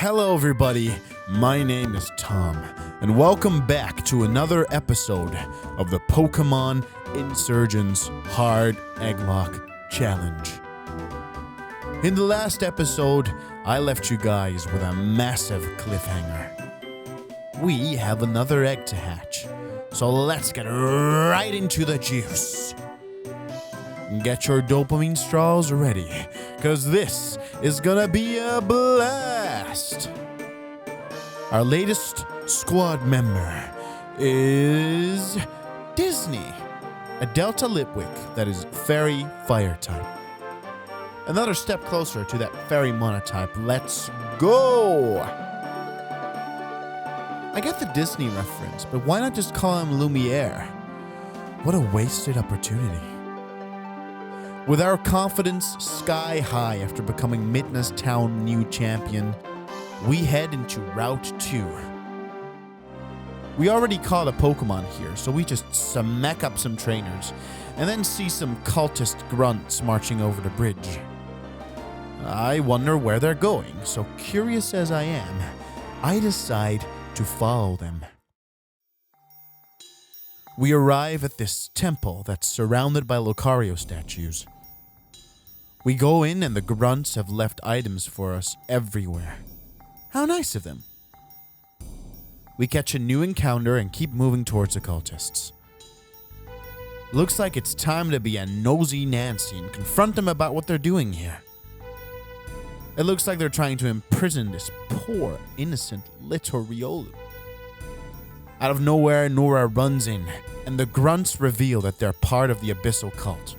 Hello everybody, my name is Tom, and welcome back to another episode of the Pokémon Insurgence Hard Egglock Challenge. In the last episode, I left you guys with a massive cliffhanger. We have another egg to hatch, so let's get right into the juice. Get your dopamine straws ready, cause this is gonna be a blast! Our latest squad member is Disney, a Delta Litwick that is Fairy Fire type. Another step closer to that Fairy Monotype. Let's go! I get the Disney reference, but why not just call him Lumiere? What a wasted opportunity. With our confidence sky high after becoming Midna's Town new champion, we head into Route 2. We already caught a Pokemon here, so we just smack up some trainers, and then see some cultist grunts marching over the bridge. I wonder where they're going, so curious as I am, I decide to follow them. We arrive at this temple that's surrounded by Lucario statues. We go in and the grunts have left items for us everywhere. How nice of them. We catch a new encounter and keep moving towards the cultists. Looks like it's time to be a nosy Nancy and confront them about what they're doing here. It looks like they're trying to imprison this poor, innocent little Riolu. Out of nowhere, Nora runs in, and the grunts reveal that they're part of the Abyssal cult.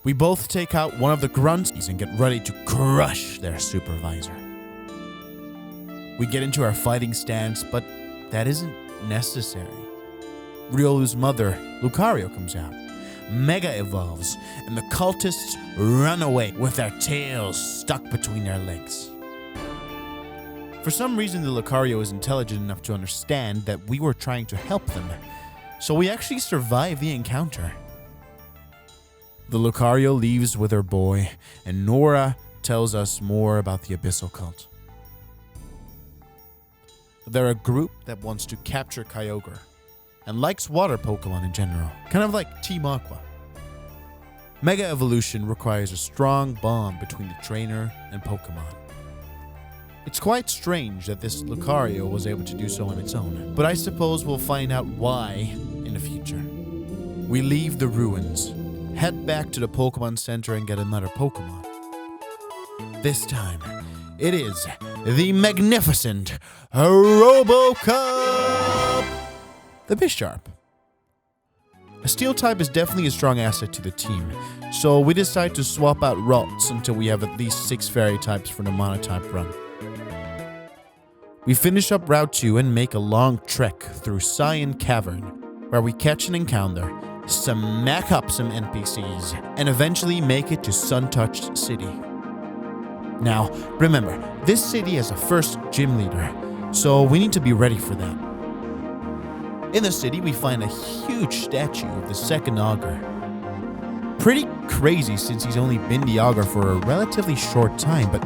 We both take out one of the grunts and get ready to crush their supervisor. We get into our fighting stance, but that isn't necessary. Riolu's mother, Lucario, comes out. Mega evolves, and the cultists run away with their tails stuck between their legs. For some reason, the Lucario is intelligent enough to understand that we were trying to help them, so we actually survive the encounter. The Lucario leaves with her boy, and Nora tells us more about the Abyssal cult. They're a group that wants to capture Kyogre, and likes water Pokemon in general, kind of like Team Aqua. Mega Evolution requires a strong bond between the trainer and Pokemon. It's quite strange that this Lucario was able to do so on its own, but I suppose we'll find out why in the future. We leave the ruins, head back to the Pokemon Center and get another Pokemon. This time, it is the magnificent RoboCop! The Bisharp. A Steel type is definitely a strong asset to the team, so we decide to swap out routes until we have at least 6 Fairy types for the Monotype run. We finish up Route 2 and make a long trek through Cyan Cavern, where we catch an encounter, smack up some NPCs, and eventually make it to Sun-Touched City. Now, remember, this city has a first gym leader, so we need to be ready for that. In the city, we find a huge statue of the second Augur. Pretty crazy since he's only been the Augur for a relatively short time, but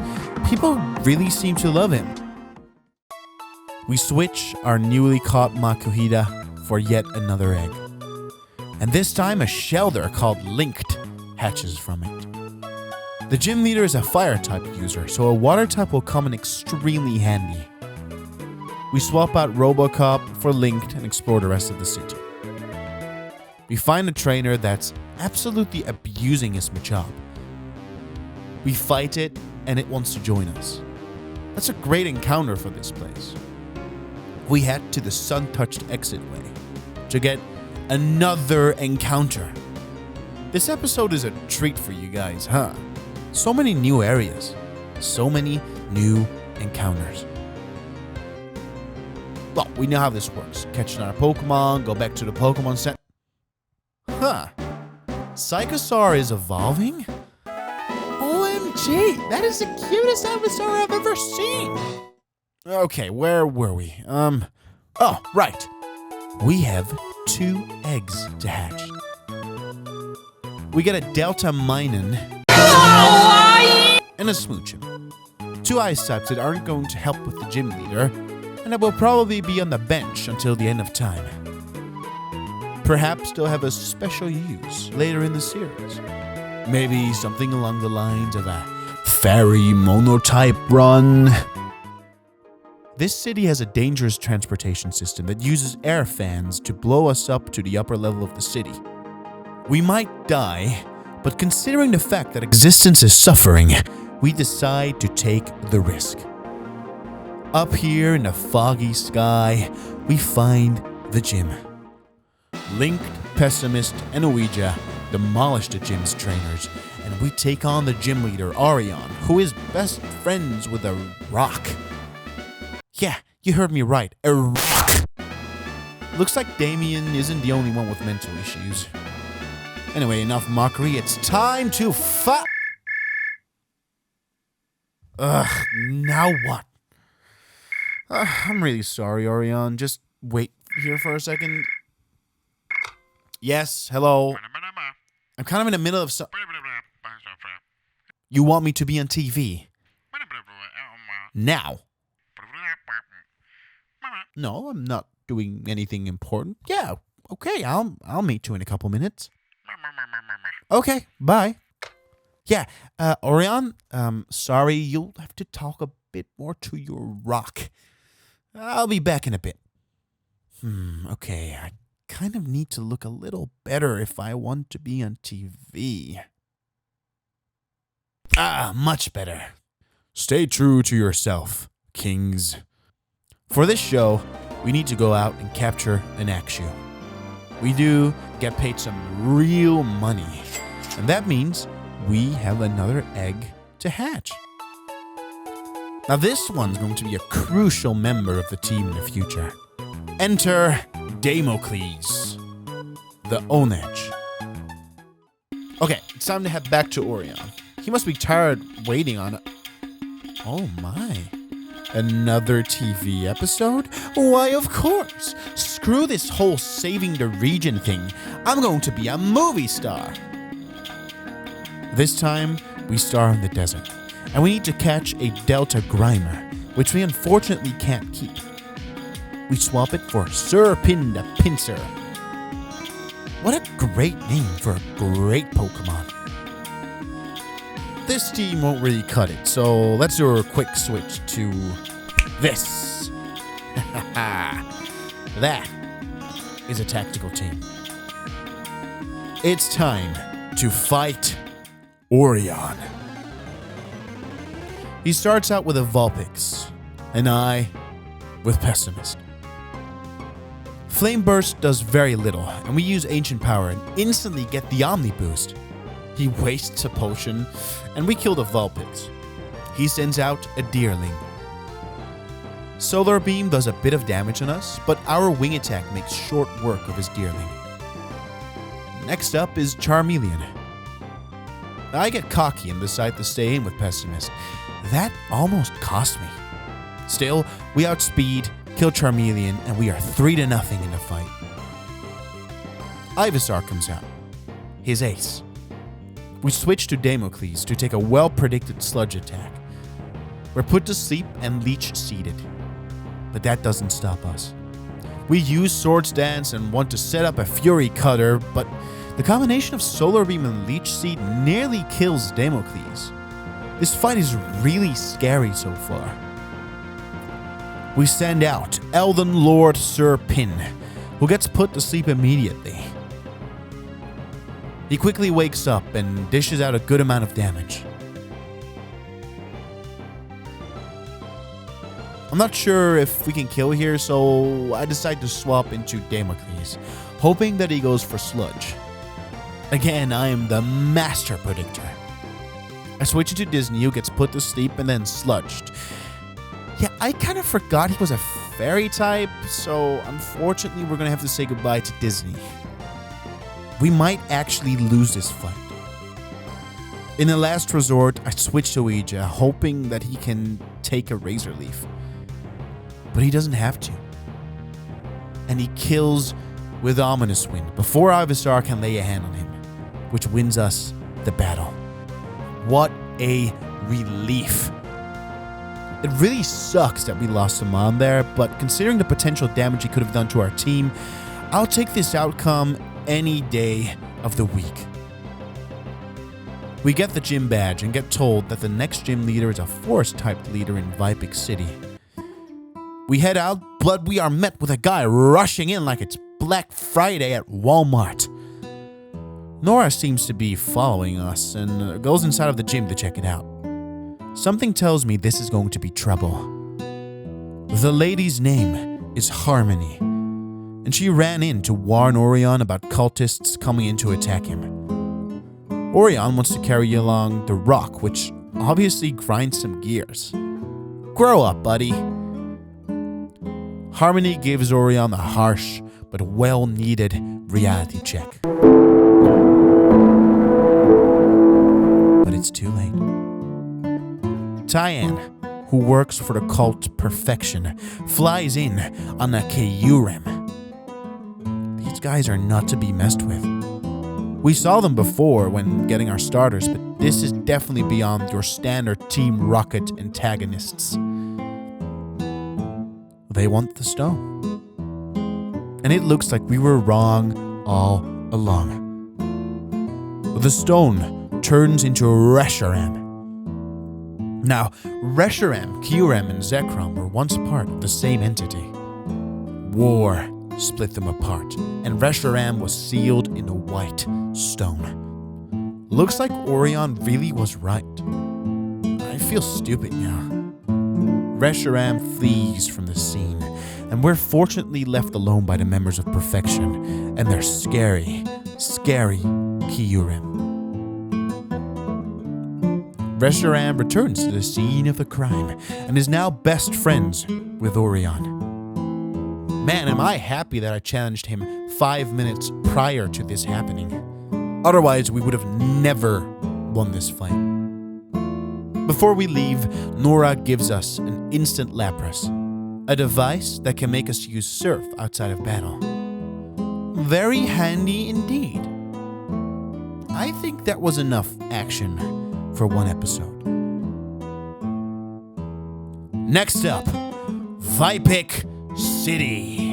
people really seem to love him. We switch our newly caught Makuhita for yet another egg. And this time a Shelder called Linked hatches from it. The gym leader is a fire type user, so a water type will come in extremely handy. We swap out RoboCop for Linked and explore the rest of the city. We find a trainer that's absolutely abusing his Machop. We fight it and it wants to join us. That's a great encounter for this place. We head to the Sun-Touched exit way to get another encounter. This episode is a treat for you guys, huh? So many new areas, so many new encounters. Well, we know how this works. Catch another Pokemon, go back to the Pokemon Center. Huh. Psychosaur is evolving? OMG, that is the cutest Ivysaur I've ever seen. Okay, where were we? Oh, right. We have 2 eggs to hatch. We get a Delta Minun and a Smoochum. 2 ice types that aren't going to help with the gym leader, and that will probably be on the bench until the end of time. Perhaps they'll have a special use later in the series. Maybe something along the lines of a fairy monotype run. This city has a dangerous transportation system that uses air fans to blow us up to the upper level of the city. We might die, but considering the fact that existence is suffering, we decide to take the risk. Up here in the foggy sky, we find the gym. Link, Pessimist, and Ouija demolish the gym's trainers, and we take on the gym leader, Orion, who is best friends with a rock. Yeah, you heard me right, a rock. Looks like Damien isn't the only one with mental issues. Anyway, enough mockery, it's time to fight! Ugh, now what? I'm really sorry, Orion. Just wait here for a second. Yes, hello. I'm kind of in the middle of some... You want me to be on TV? Now? No, I'm not doing anything important. Yeah, okay, I'll meet you in a couple minutes. Okay, bye. Yeah, Orion, sorry, you'll have to talk a bit more to your rock. I'll be back in a bit. Okay, I kind of need to look a little better if I want to be on TV. Much better. Stay true to yourself, kings. For this show, we need to go out and capture an Akshu. We do get paid some real money, and that means we have another egg to hatch. Now this one's going to be a crucial member of the team in the future. Enter Damocles, the Onedge. Okay, it's time to head back to Orion. He must be tired waiting on... Oh my. Another TV episode? Why, of course. Screw this whole saving the region thing. I'm going to be a movie star. This time, we star in the desert, and we need to catch a Delta Grimer, which we unfortunately can't keep. We swap it for Sir Pinda Pincer. What a great name for a great Pokemon. This team won't really cut it, so let's do a quick switch to this. That is a tactical team. It's time to fight Orion. He starts out with a Vulpix, and I with Pessimist. Flame Burst does very little, and we use Ancient Power and instantly get the Omni Boost. He wastes a potion, and we kill the Vulpix. He sends out a Deerling. Solar Beam does a bit of damage on us, but our Wing Attack makes short work of his Deerling. Next up is Charmeleon. I get cocky and decide to stay in with Pessimist. That almost cost me. Still, we outspeed, kill Charmeleon, and we are 3-0 in the fight. Ivysaur comes out. His ace. We switch to Damocles to take a well-predicted sludge attack. We're put to sleep and leech seeded. But that doesn't stop us. We use Swords Dance and want to set up a Fury Cutter, but the combination of Solar Beam and Leech Seed nearly kills Damocles. This fight is really scary so far. We send out Elden Lord Sir Pin, who gets put to sleep immediately. He quickly wakes up and dishes out a good amount of damage. I'm not sure if we can kill here, so I decide to swap into Damocles, hoping that he goes for Sludge. Again, I am the master predictor. I switch into Disney, who gets put to sleep and then sludged. Yeah, I kind of forgot he was a fairy type, so unfortunately we're going to have to say goodbye to Disney. We might actually lose this fight. In the last resort, I switch to Ouija, hoping that he can take a Razor Leaf. But he doesn't have to. And he kills with Ominous Wind before Ivysaur can lay a hand on him, which wins us the battle. What a relief. It really sucks that we lost him on there, but considering the potential damage he could have done to our team, I'll take this outcome any day of the week. We get the gym badge and get told that the next gym leader is a forest-type leader in Vipik City. We head out, but we are met with a guy rushing in like it's Black Friday at Walmart. Nora seems to be following us and goes inside of the gym to check it out. Something tells me this is going to be trouble. The lady's name is Harmony, and she ran in to warn Orion about cultists coming in to attack him. Orion wants to carry you along the rock, which obviously grinds some gears. Grow up, buddy. Harmony gives Orion a harsh but well-needed reality check. But it's too late. Tyann, who works for the cult Perfection, flies in on a KYRUREM. These guys are not to be messed with. We saw them before when getting our starters, but this is definitely beyond your standard Team Rocket antagonists. They want the stone. And it looks like we were wrong all along. The stone turns into RESHIRAM. Now, RESHIRAM, KYRUREM, and EGGLOCKE were once part of the same entity. War split them apart, and RESHIRAM was sealed in a white stone. Looks like Orion really was right. I feel stupid now. RESHIRAM flees from the scene, and we're fortunately left alone by the members of Perfection and their scary, scary KYRUREM. RESHIRAM returns to the scene of the crime and is now best friends with Orion. Man, am I happy that I challenged him 5 minutes prior to this happening. Otherwise, we would have never won this fight. Before we leave, Nora gives us an instant Lapras, a device that can make us use Surf outside of battle. Very handy indeed. I think that was enough action for one episode. Next up, Vipik City.